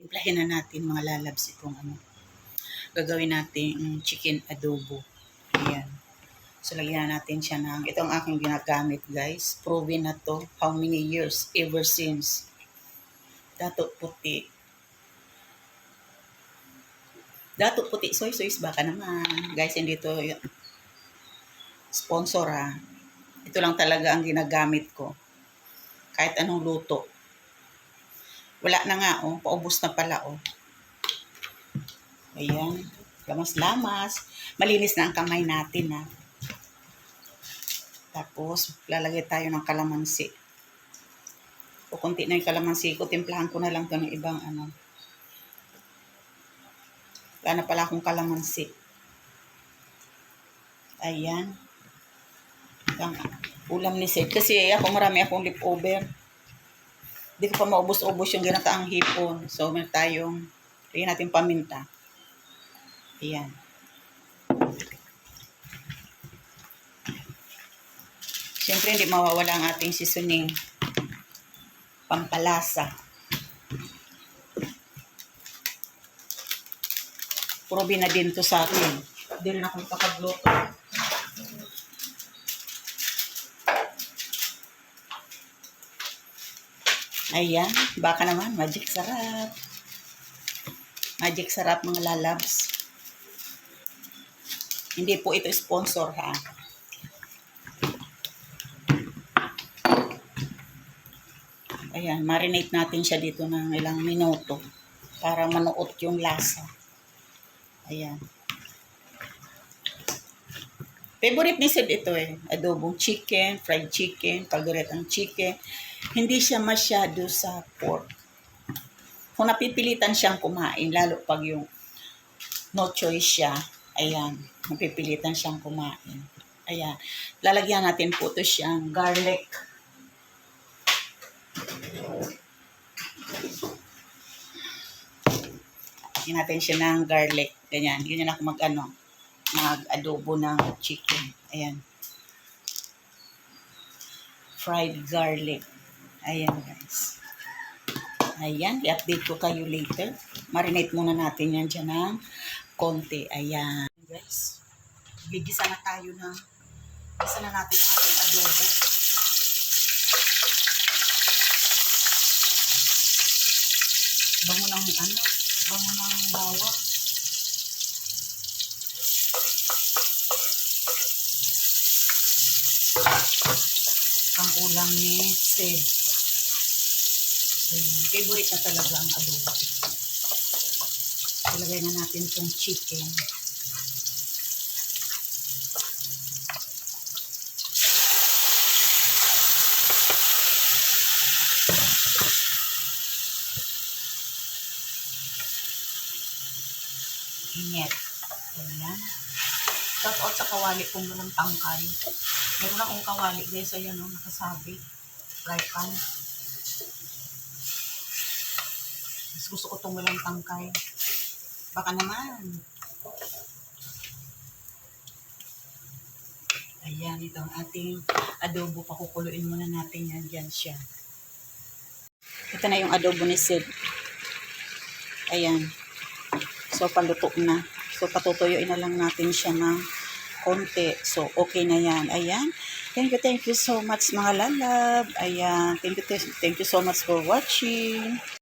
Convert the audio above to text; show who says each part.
Speaker 1: Timplahin na natin mga lalabs itong gagawin natin chicken adobo. Ayan. So, lagyan natin siya ng, ito ang aking ginagamit guys. Proven na to. How many years? Ever since. Dato puti. Dato puti. Soy sauce baka naman. Guys, hindi to sponsor ha. Ito lang talaga ang ginagamit ko. Kahit anong luto. Wala na nga oh. Paubos na pala oh. Ayan. Lamas-lamas. Malinis na ang kamay natin ha. Tapos, lalagay tayo ng kalamansi. O konti na yung kalamansi ko. Timplahan ko na lang ito ng ibang Wala na pala akong kalamansi. Ayan. Ang ulam ni Seth. Kasi ako marami akong leftover. Hindi ko pa maubos-ubos yung ginataang hipon. So, meron tayong, lagyan natin paminta. Ayan. Siyempre, hindi mawawala ang ating seasoning. Pampalasa. Probe na din to sa akin. Hindi rin ako kapagluto. Ayan, baka naman, magic sarap. Magic sarap mga lalabs. Hindi po ito sponsor ha. Ayan, marinate natin siya dito ng ilang minuto para manuot yung lasa. Ayan. Favorite ni Sid ito adobong chicken, fried chicken, kalderetang chicken. Hindi siya masyado sa pork. Kung napipilitan siyang kumain, lalo pag yung no choice siya, ayan, napipilitan siyang kumain. Ayan, lalagyan natin po ito siyang garlic. Lagyan natin siya ng garlic. Ganyan, yun ako mag-adobo ng chicken. Ayan. Fried garlic. Ayan guys. Ayan, i-update ko kayo later. Marinate muna natin yan dyan ng konti. Ayan. Guys, gigisa na tayo ng, gisa na natin ang ating adobo. Bango ng bango ng bawang. Ang ulam ni Sid. Ayan. Favorite na talaga ang adobo. Ilagay na natin itong chicken. Init. Ayan. Shout out sa kawali kong walang tangkay. Meron akong kawali guys. Ayan o, nakasabit. Fry pan. Mas gusto ko itong walang tangkay. Baka naman. Ayan, ito ang ating adobo. Pakukuluin muna natin yan. Diyan siya. Ito na yung adobo ni Sid. Ayan. So, paluto na. So, patutuyuin na lang natin siya ng konti. So, okay na yan. Ayan. Thank you so much mga lalab. Ayan. Thank you so much for watching.